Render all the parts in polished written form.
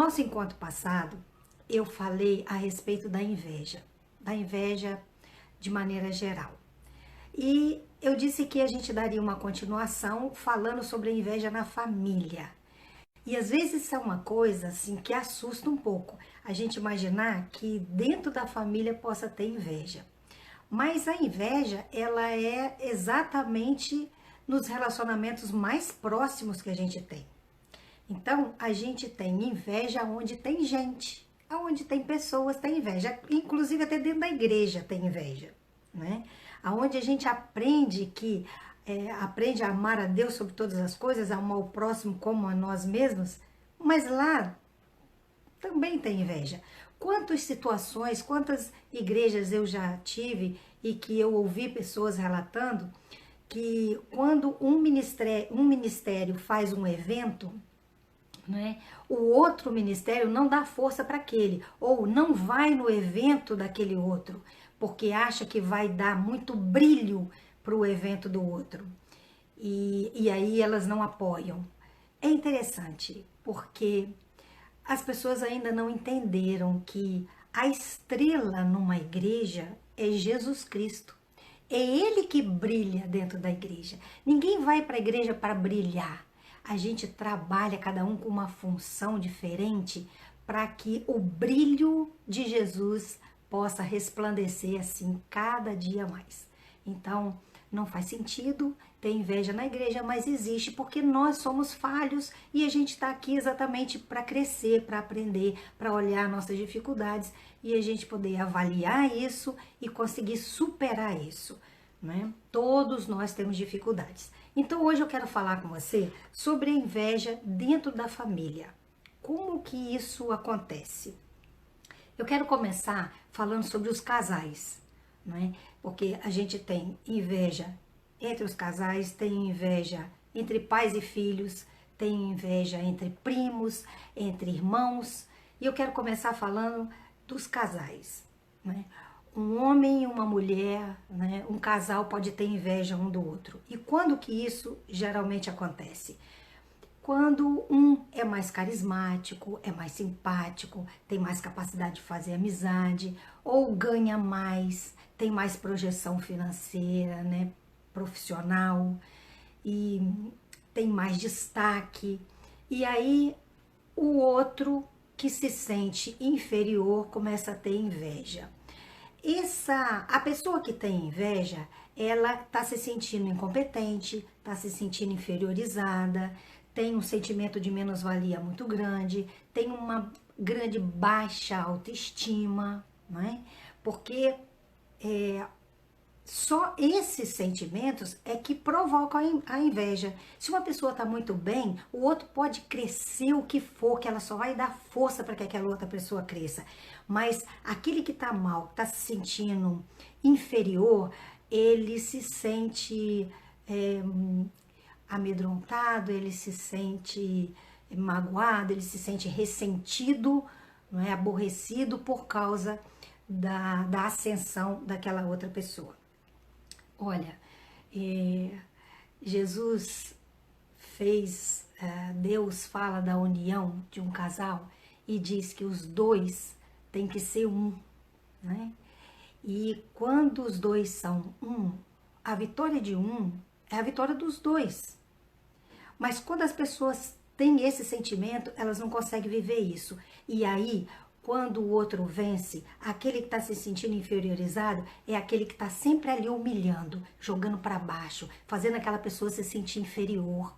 nosso encontro passado, eu falei a respeito da inveja de maneira geral. E eu disse que a gente daria uma continuação falando sobre a inveja na família. E às vezes isso é uma coisa assim que assusta um pouco, a gente imaginar que dentro da família possa ter inveja. Mas a inveja, ela é exatamente nos relacionamentos mais próximos que a gente tem. Então, a gente tem inveja onde tem gente, onde tem pessoas, tem inveja. Inclusive, até dentro da igreja tem inveja, né? Onde a gente aprende aprende a amar a Deus sobre todas as coisas, a amar o próximo como a nós mesmos, mas lá também tem inveja. Quantas situações, quantas igrejas eu já tive e que eu ouvi pessoas relatando que quando um ministério faz um evento, né, o outro ministério não dá força para aquele, ou não vai no evento daquele outro, porque acha que vai dar muito brilho para o evento do outro. E aí elas não apoiam. É interessante, porque as pessoas ainda não entenderam que a estrela numa igreja é Jesus Cristo. É Ele que brilha dentro da igreja. Ninguém vai para a igreja para brilhar. A gente trabalha cada um com uma função diferente para que o brilho de Jesus possa resplandecer assim cada dia mais. Então, não faz sentido ter inveja na igreja, mas existe porque nós somos falhos e a gente está aqui exatamente para crescer, para aprender, para olhar nossas dificuldades e a gente poder avaliar isso e conseguir superar isso, né? Todos nós temos dificuldades. Então hoje eu quero falar com você sobre a inveja dentro da família. Como que isso acontece? Eu quero começar falando sobre os casais, né? Porque a gente tem inveja entre os casais, tem inveja entre pais e filhos, tem inveja entre primos, entre irmãos. E eu quero começar falando dos casais, né? Um homem e uma mulher, né? Um casal pode ter inveja um do outro. E quando que isso geralmente acontece? Quando um é mais carismático, é mais simpático, tem mais capacidade de fazer amizade, ou ganha mais, tem mais projeção financeira, né, profissional, e tem mais destaque. E aí o outro que se sente inferior começa a ter inveja. A pessoa que tem inveja, ela está se sentindo incompetente, está se sentindo inferiorizada, tem um sentimento de menos-valia muito grande, tem uma grande baixa autoestima, não é? Porque só esses sentimentos é que provocam a inveja. Se uma pessoa está muito bem, o outro pode crescer o que for, que ela só vai dar força para que aquela outra pessoa cresça. Mas aquele que está mal, que está se sentindo inferior, ele se sente amedrontado, ele se sente magoado, ele se sente ressentido, não é? Aborrecido por causa da ascensão daquela outra pessoa. Olha, Jesus Deus fala da união de um casal e diz que os dois têm que ser um, né? E quando os dois são um, a vitória de um é a vitória dos dois. Mas quando as pessoas têm esse sentimento, elas não conseguem viver isso. E aí, quando o outro vence, aquele que está se sentindo inferiorizado é aquele que está sempre ali humilhando, jogando para baixo, fazendo aquela pessoa se sentir inferior,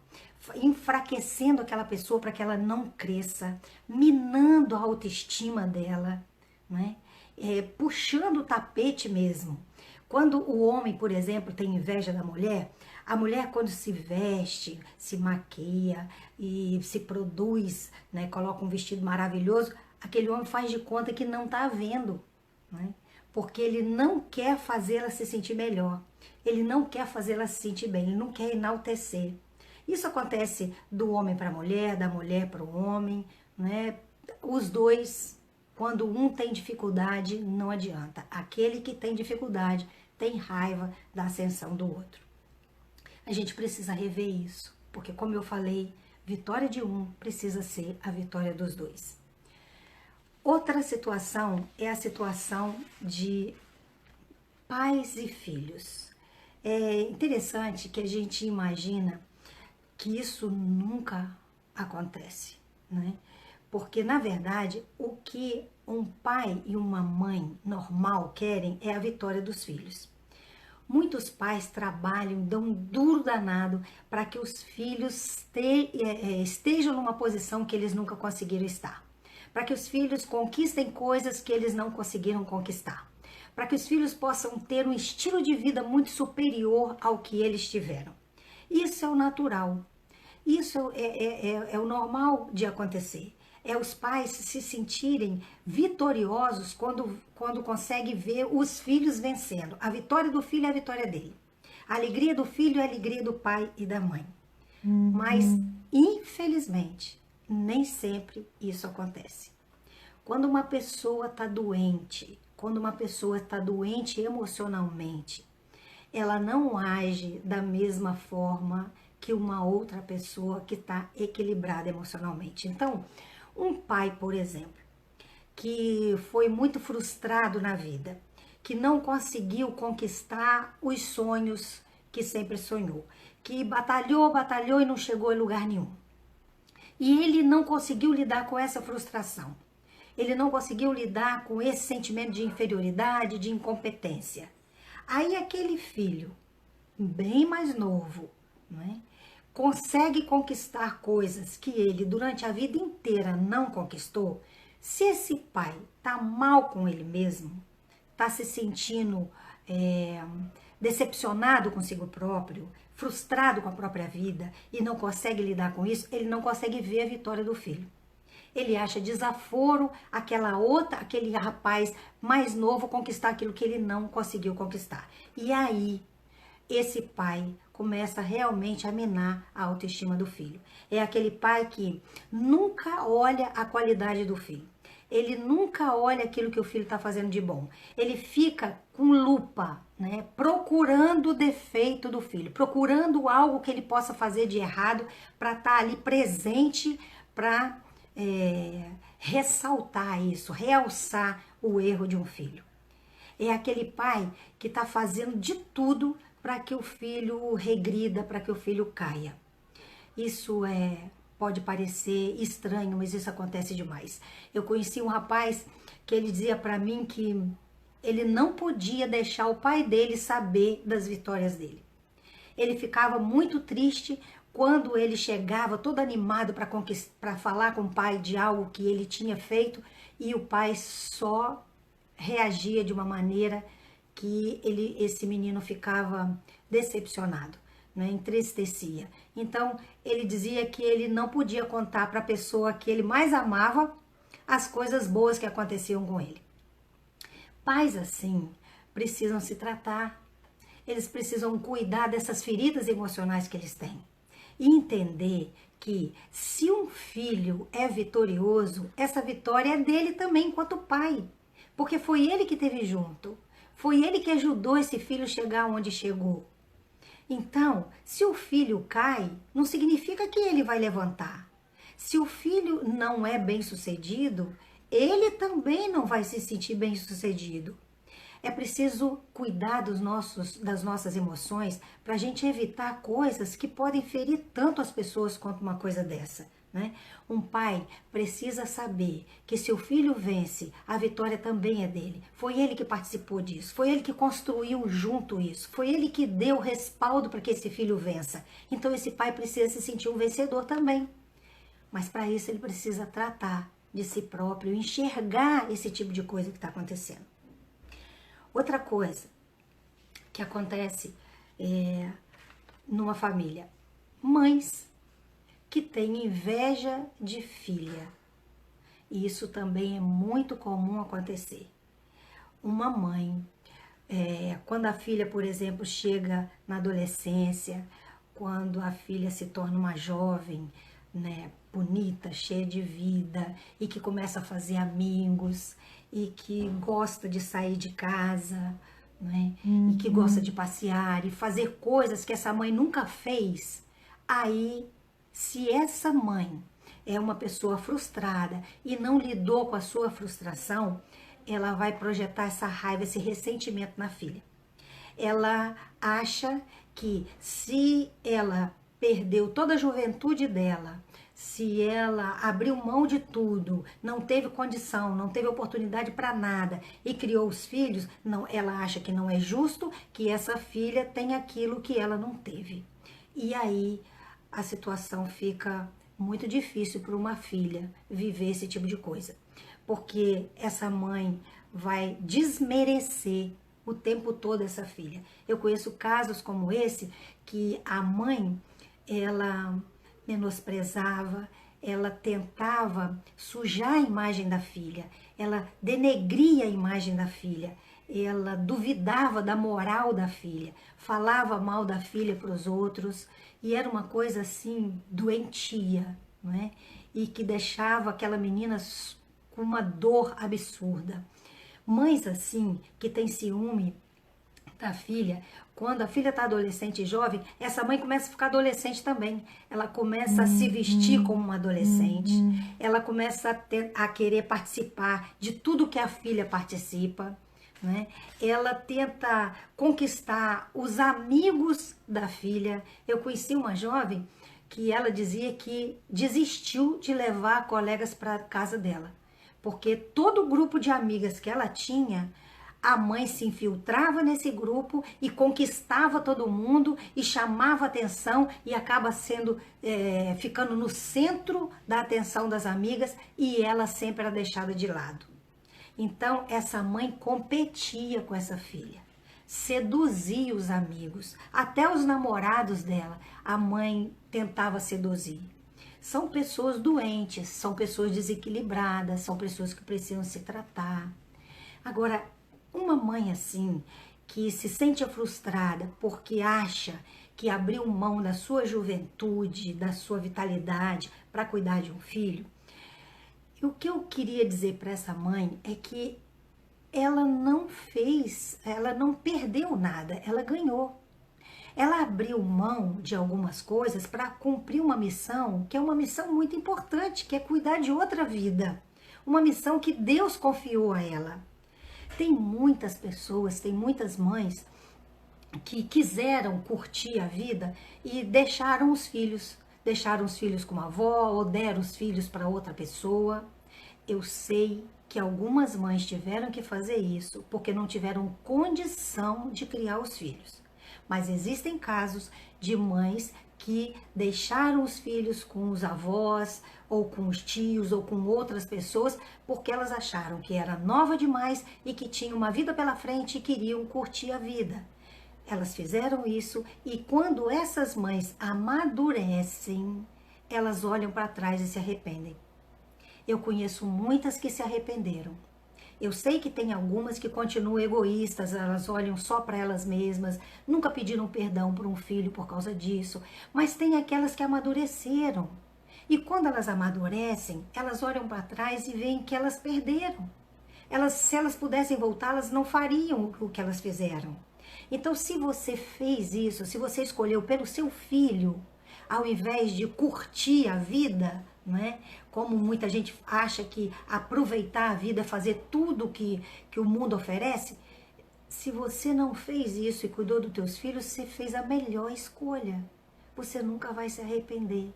enfraquecendo aquela pessoa para que ela não cresça, minando a autoestima dela, né? Puxando o tapete mesmo. Quando o homem, por exemplo, tem inveja da mulher, a mulher quando se veste, se maquia e se produz, né, coloca um vestido maravilhoso, aquele homem faz de conta que não está vendo, né? Porque ele não quer fazê-la se sentir melhor, ele não quer fazê-la se sentir bem, ele não quer enaltecer. Isso acontece do homem para a mulher, da mulher para o homem, né? Os dois, quando um tem dificuldade, não adianta. Aquele que tem dificuldade tem raiva da ascensão do outro. A gente precisa rever isso, porque como eu falei, vitória de um precisa ser a vitória dos dois. Outra situação é a situação de pais e filhos. É interessante que a gente imagina que isso nunca acontece, né? Porque, na verdade, o que um pai e uma mãe normal querem é a vitória dos filhos. Muitos pais trabalham, dão um duro danado para que os filhos estejam numa posição que eles nunca conseguiram estar. Para que os filhos conquistem coisas que eles não conseguiram conquistar. Para que os filhos possam ter um estilo de vida muito superior ao que eles tiveram. Isso é o natural. Isso é o normal de acontecer. É os pais se sentirem vitoriosos quando conseguem ver os filhos vencendo. A vitória do filho é a vitória dele. A alegria do filho é a alegria do pai e da mãe. Mas, infelizmente, nem sempre isso acontece. Quando uma pessoa está doente, emocionalmente, ela não age da mesma forma que uma outra pessoa que está equilibrada emocionalmente. Então, um pai, por exemplo, que foi muito frustrado na vida, que não conseguiu conquistar os sonhos que sempre sonhou, que batalhou e não chegou em lugar nenhum. E ele não conseguiu lidar com essa frustração. Ele não conseguiu lidar com esse sentimento de inferioridade, de incompetência. Aí aquele filho, bem mais novo, né, consegue conquistar coisas que ele durante a vida inteira não conquistou. Se esse pai tá mal com ele mesmo, tá se sentindo decepcionado consigo próprio, frustrado com a própria vida e não consegue lidar com isso, ele não consegue ver a vitória do filho. Ele acha desaforo aquele rapaz mais novo conquistar aquilo que ele não conseguiu conquistar. E aí, esse pai começa realmente a minar a autoestima do filho. É aquele pai que nunca olha a qualidade do filho. Ele nunca olha aquilo que o filho está fazendo de bom. Ele fica com lupa, né, procurando o defeito do filho, procurando algo que ele possa fazer de errado para estar ali presente para ressaltar isso, realçar o erro de um filho. É aquele pai que está fazendo de tudo para que o filho regrida, para que o filho caia. Isso pode parecer estranho, mas isso acontece demais. Eu conheci um rapaz que ele dizia para mim que ele não podia deixar o pai dele saber das vitórias dele. Ele ficava muito triste quando ele chegava todo animado para falar com o pai de algo que ele tinha feito e o pai só reagia de uma maneira que esse menino ficava decepcionado, né, entristecia. Então, ele dizia que ele não podia contar para a pessoa que ele mais amava as coisas boas que aconteciam com ele. Pais assim precisam se tratar, eles precisam cuidar dessas feridas emocionais que eles têm e entender que se um filho é vitorioso, essa vitória é dele também enquanto pai, porque foi ele que esteve junto, foi ele que ajudou esse filho a chegar onde chegou. Então, se o filho cai, não significa que ele vai levantar. Se o filho não é bem-sucedido, ele também não vai se sentir bem-sucedido. É preciso cuidar das nossas emoções para a gente evitar coisas que podem ferir tanto as pessoas quanto uma coisa dessa, né? Um pai precisa saber que se o filho vence, a vitória também é dele. Foi ele que participou disso, foi ele que construiu junto isso, foi ele que deu respaldo para que esse filho vença. Então esse pai precisa se sentir um vencedor também. Mas para isso ele precisa tratar de si próprio, enxergar esse tipo de coisa que está acontecendo. Outra coisa que acontece numa família, mães que têm inveja de filha. E isso também é muito comum acontecer. Uma mãe, quando a filha, por exemplo, chega na adolescência, quando a filha se torna uma jovem, né, bonita, cheia de vida e que começa a fazer amigos e que gosta de sair de casa, né, e que gosta de passear e fazer coisas que essa mãe nunca fez, aí, se essa mãe é uma pessoa frustrada e não lidou com a sua frustração, ela vai projetar essa raiva, esse ressentimento na filha. Ela acha que se ela perdeu toda a juventude dela, se ela abriu mão de tudo, não teve condição, não teve oportunidade para nada e criou os filhos, não, ela acha que não é justo que essa filha tenha aquilo que ela não teve. E aí a situação fica muito difícil para uma filha viver esse tipo de coisa, porque essa mãe vai desmerecer o tempo todo essa filha. Eu conheço casos como esse que a mãe, ela menosprezava, ela tentava sujar a imagem da filha, ela denegria a imagem da filha, ela duvidava da moral da filha, falava mal da filha para os outros, e era uma coisa assim doentia, não é? E que deixava aquela menina com uma dor absurda. Mães assim, que tem ciúme da filha, quando a filha está adolescente e jovem, essa mãe começa a ficar adolescente também. Ela começa a se vestir como uma adolescente, ela começa a querer participar de tudo que a filha participa, né? Ela tenta conquistar os amigos da filha. Eu conheci uma jovem que ela dizia que desistiu de levar colegas para casa dela, porque todo o grupo de amigas que ela tinha, a mãe se infiltrava nesse grupo e conquistava todo mundo e chamava atenção e acaba ficando no centro da atenção das amigas e ela sempre era deixada de lado. Então essa mãe competia com essa filha, seduzia os amigos, até os namorados dela, a mãe tentava seduzir. São pessoas doentes, são pessoas desequilibradas, são pessoas que precisam se tratar. Agora, uma mãe assim, que se sente frustrada porque acha que abriu mão da sua juventude, da sua vitalidade para cuidar de um filho, o que eu queria dizer para essa mãe é que ela não perdeu nada, ela ganhou. Ela abriu mão de algumas coisas para cumprir uma missão, que é uma missão muito importante, que é cuidar de outra vida. Uma missão que Deus confiou a ela. Tem muitas pessoas, tem muitas mães que quiseram curtir a vida e deixaram os filhos com a avó ou deram os filhos para outra pessoa. Eu sei que algumas mães tiveram que fazer isso porque não tiveram condição de criar os filhos. Mas existem casos de mães que deixaram os filhos com os avós, ou com os tios, ou com outras pessoas, porque elas acharam que era nova demais e que tinha uma vida pela frente e queriam curtir a vida. Elas fizeram isso e quando essas mães amadurecem, elas olham para trás e se arrependem. Eu conheço muitas que se arrependeram. Eu sei que tem algumas que continuam egoístas, elas olham só para elas mesmas, nunca pediram perdão por um filho por causa disso, mas tem aquelas que amadureceram. E quando elas amadurecem, elas olham para trás e veem que elas perderam. Se elas pudessem voltar, elas não fariam o que elas fizeram. Então, se você fez isso, se você escolheu pelo seu filho, ao invés de curtir a vida, né? Como muita gente acha que aproveitar a vida é fazer tudo que o mundo oferece, se você não fez isso e cuidou dos teus filhos, você fez a melhor escolha. Você nunca vai se arrepender.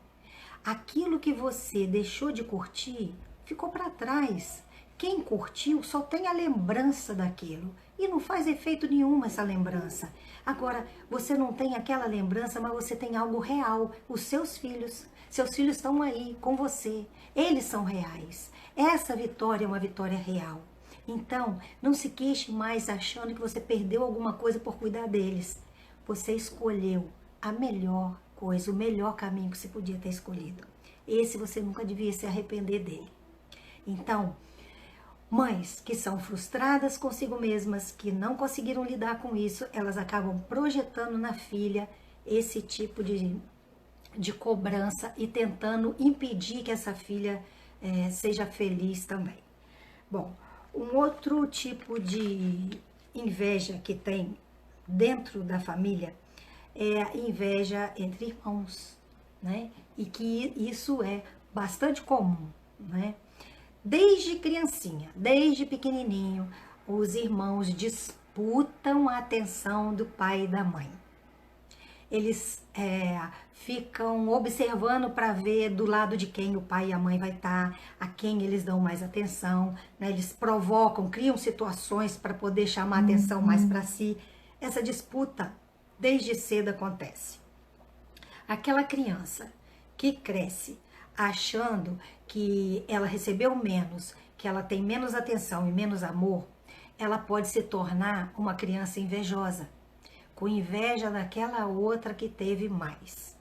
Aquilo que você deixou de curtir ficou para trás. Quem curtiu só tem a lembrança daquilo e não faz efeito nenhum essa lembrança. Agora, você não tem aquela lembrança, mas você tem algo real, os seus filhos. Seus filhos estão aí com você, eles são reais. Essa vitória é uma vitória real. Então, não se queixe mais achando que você perdeu alguma coisa por cuidar deles. Você escolheu a melhor coisa, o melhor caminho que você podia ter escolhido. Esse você nunca devia se arrepender dele. Então, mães que são frustradas consigo mesmas, que não conseguiram lidar com isso, elas acabam projetando na filha esse tipo de cobrança e tentando impedir que essa filha seja feliz também. Bom, um outro tipo de inveja que tem dentro da família é a inveja entre irmãos, né? E que isso é bastante comum, né? Desde criancinha, desde pequenininho, os irmãos disputam a atenção do pai e da mãe. Eles ficam observando para ver do lado de quem o pai e a mãe vai estar, a quem eles dão mais atenção, né? Eles provocam, criam situações para poder chamar a atenção mais para si. Essa disputa desde cedo acontece. Aquela criança que cresce achando que ela recebeu menos, que ela tem menos atenção e menos amor, ela pode se tornar uma criança invejosa, com inveja daquela outra que teve mais.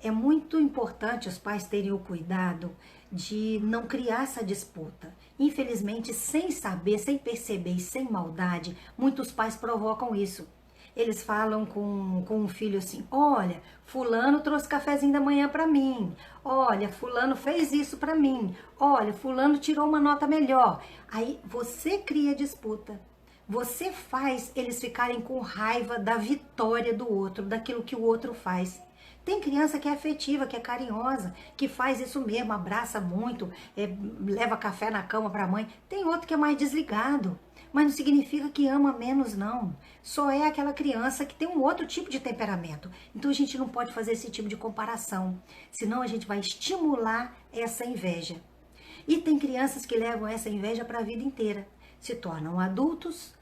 É muito importante os pais terem o cuidado de não criar essa disputa. Infelizmente, sem saber, sem perceber e sem maldade, muitos pais provocam isso. Eles falam com o filho assim: olha, fulano trouxe cafezinho da manhã para mim. Olha, fulano fez isso para mim. Olha, fulano tirou uma nota melhor. Aí você cria disputa. Você faz eles ficarem com raiva da vitória do outro, daquilo que o outro faz. Tem criança que é afetiva, que é carinhosa, que faz isso mesmo, abraça muito, leva café na cama para a mãe. Tem outro que é mais desligado, mas não significa que ama menos, não. Só é aquela criança que tem um outro tipo de temperamento. Então a gente não pode fazer esse tipo de comparação, senão a gente vai estimular essa inveja. E tem crianças que levam essa inveja para a vida inteira, se tornam adultos,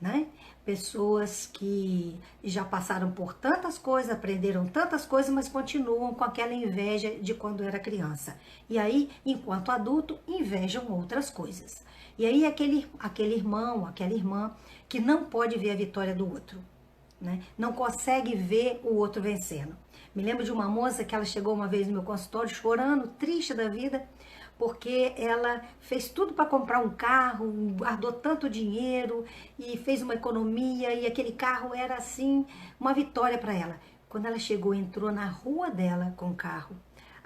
né? Pessoas que já passaram por tantas coisas, aprenderam tantas coisas, mas continuam com aquela inveja de quando era criança. E aí, enquanto adulto, invejam outras coisas. E aí aquele irmão, aquela irmã que não pode ver a vitória do outro, né? Não consegue ver o outro vencendo. Me lembro de uma moça que ela chegou uma vez no meu consultório chorando, triste da vida, porque ela fez tudo para comprar um carro, guardou tanto dinheiro e fez uma economia e aquele carro era assim uma vitória para ela. Quando ela chegou, entrou na rua dela com o carro,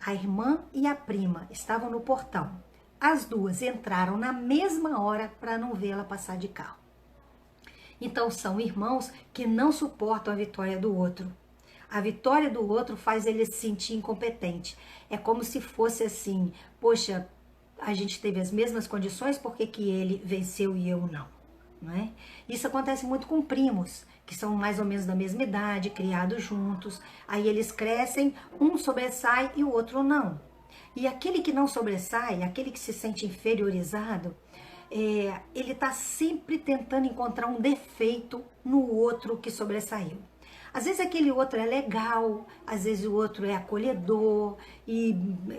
a irmã e a prima estavam no portão. As duas entraram na mesma hora para não vê-la passar de carro. Então são irmãos que não suportam a vitória do outro. A vitória do outro faz ele se sentir incompetente. É como se fosse assim: poxa, a gente teve as mesmas condições, por que ele venceu e eu não? Não é? Isso acontece muito com primos, que são mais ou menos da mesma idade, criados juntos. Aí eles crescem, um sobressai e o outro não. E aquele que não sobressai, aquele que se sente inferiorizado, ele está sempre tentando encontrar um defeito no outro que sobressaiu. Às vezes aquele outro é legal, às vezes o outro é acolhedor e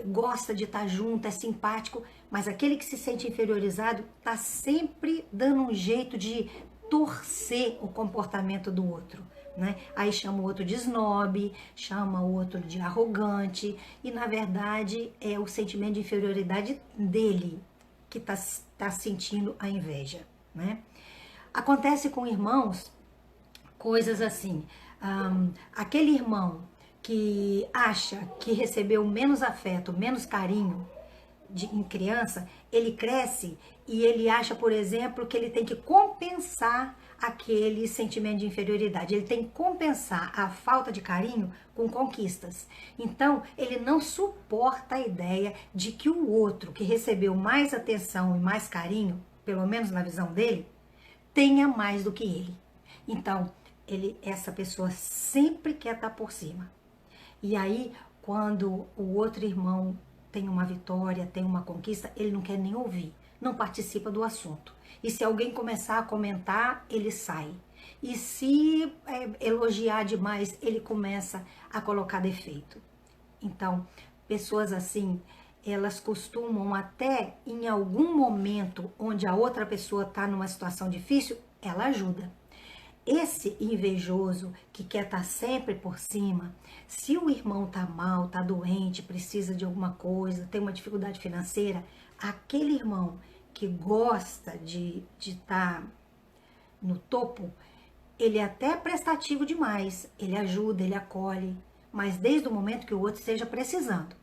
gosta de estar junto, é simpático, mas aquele que se sente inferiorizado está sempre dando um jeito de torcer o comportamento do outro, né? Aí chama o outro de snob, chama o outro de arrogante e na verdade é o sentimento de inferioridade dele que está sentindo a inveja, né? Acontece com irmãos coisas assim. Aquele irmão que acha que recebeu menos afeto, menos carinho em criança, ele cresce e ele acha, por exemplo, que ele tem que compensar aquele sentimento de inferioridade. Ele tem que compensar a falta de carinho com conquistas. Então, ele não suporta a ideia de que o outro que recebeu mais atenção e mais carinho, pelo menos na visão dele, tenha mais do que ele. Então, essa pessoa sempre quer estar por cima. E aí, quando o outro irmão tem uma vitória, tem uma conquista, ele não quer nem ouvir, não participa do assunto. E se alguém começar a comentar, ele sai. E se elogiar demais, ele começa a colocar defeito. Então, pessoas assim, elas costumam até em algum momento onde a outra pessoa está numa situação difícil, ela ajuda. Esse invejoso que quer estar sempre por cima, se o irmão tá mal, tá doente, precisa de alguma coisa, tem uma dificuldade financeira, aquele irmão que gosta de estar no topo, ele é até prestativo demais, ele ajuda, ele acolhe, mas desde o momento que o outro esteja precisando.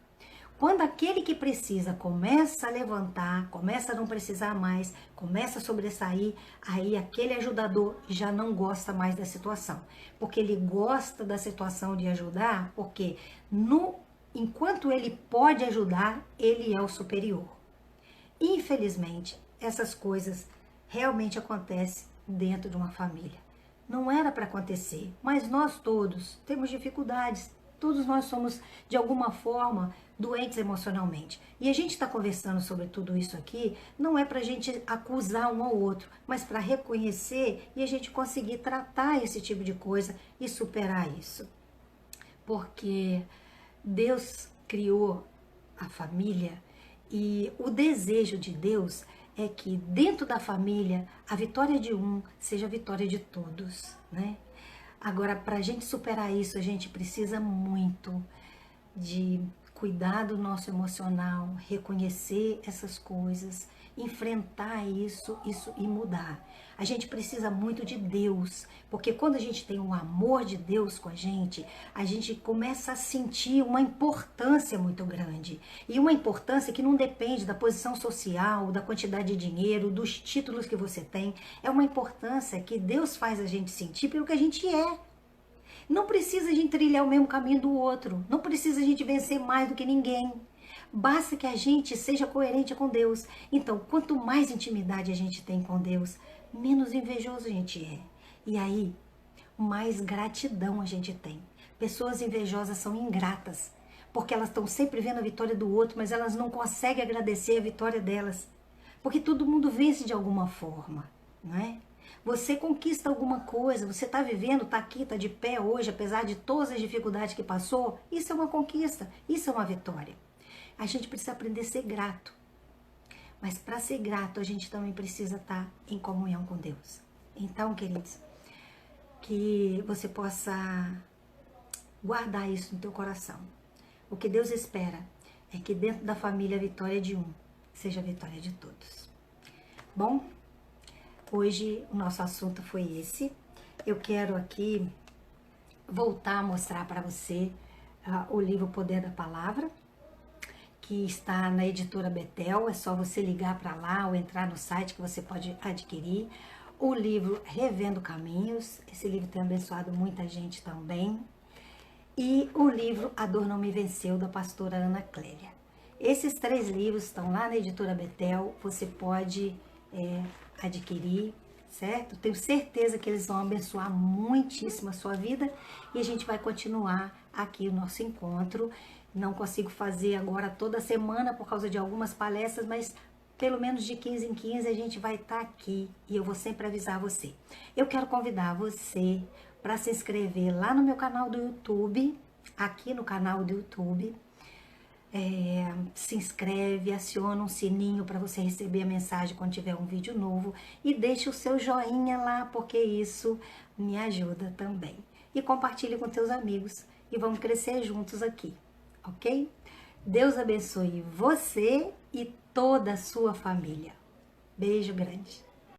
Quando aquele que precisa começa a levantar, começa a não precisar mais, começa a sobressair, aí aquele ajudador já não gosta mais da situação. Porque ele gosta da situação de ajudar, porque no enquanto ele pode ajudar, ele é o superior. Infelizmente, essas coisas realmente acontecem dentro de uma família. Não era para acontecer, mas nós todos temos dificuldades. Todos nós somos, de alguma forma, doentes emocionalmente. E a gente está conversando sobre tudo isso aqui, não é para a gente acusar um ao outro, mas para reconhecer e a gente conseguir tratar esse tipo de coisa e superar isso. Porque Deus criou a família e o desejo de Deus é que dentro da família a vitória de um seja a vitória de todos, né? Agora, para a gente superar isso, a gente precisa muito de cuidar do nosso emocional, reconhecer essas coisas, enfrentar isso e mudar. A gente precisa muito de Deus, porque quando a gente tem o amor de Deus com a gente começa a sentir uma importância muito grande. E uma importância que não depende da posição social, da quantidade de dinheiro, dos títulos que você tem. É uma importância que Deus faz a gente sentir pelo que a gente é. Não precisa a gente trilhar o mesmo caminho do outro. Não precisa a gente vencer mais do que ninguém. Basta que a gente seja coerente com Deus. Então, quanto mais intimidade a gente tem com Deus, menos invejoso a gente é. E aí, mais gratidão a gente tem. Pessoas invejosas são ingratas, porque elas estão sempre vendo a vitória do outro, mas elas não conseguem agradecer a vitória delas. Porque todo mundo vence de alguma forma, não é? Você conquista alguma coisa, você está vivendo, está aqui, está de pé hoje, apesar de todas as dificuldades que passou, isso é uma conquista, isso é uma vitória. A gente precisa aprender a ser grato. Mas para ser grato, a gente também precisa estar em comunhão com Deus. Então, queridos, que você possa guardar isso no teu coração. O que Deus espera é que dentro da família a vitória de um seja a vitória de todos. Bom, hoje o nosso assunto foi esse. Eu quero aqui voltar a mostrar para você o livro Poder da Palavra, que está na editora Betel. É só você ligar para lá ou entrar no site que você pode adquirir. O livro Revendo Caminhos, esse livro tem abençoado muita gente também. E o livro A Dor Não Me Venceu, da pastora Ana Clélia. Esses 3 livros estão lá na editora Betel, você pode adquirir, certo? Tenho certeza que eles vão abençoar muitíssimo a sua vida e a gente vai continuar aqui o nosso encontro. Não consigo fazer agora toda semana por causa de algumas palestras, mas pelo menos de 15 em 15 a gente vai estar aqui e eu vou sempre avisar você. Eu quero convidar você para se inscrever lá no meu canal do YouTube, aqui no canal do YouTube. Se inscreve, aciona um sininho para você receber a mensagem quando tiver um vídeo novo e deixe o seu joinha lá, porque isso me ajuda também. E compartilhe com teus amigos e vamos crescer juntos aqui, ok? Deus abençoe você e toda a sua família. Beijo grande.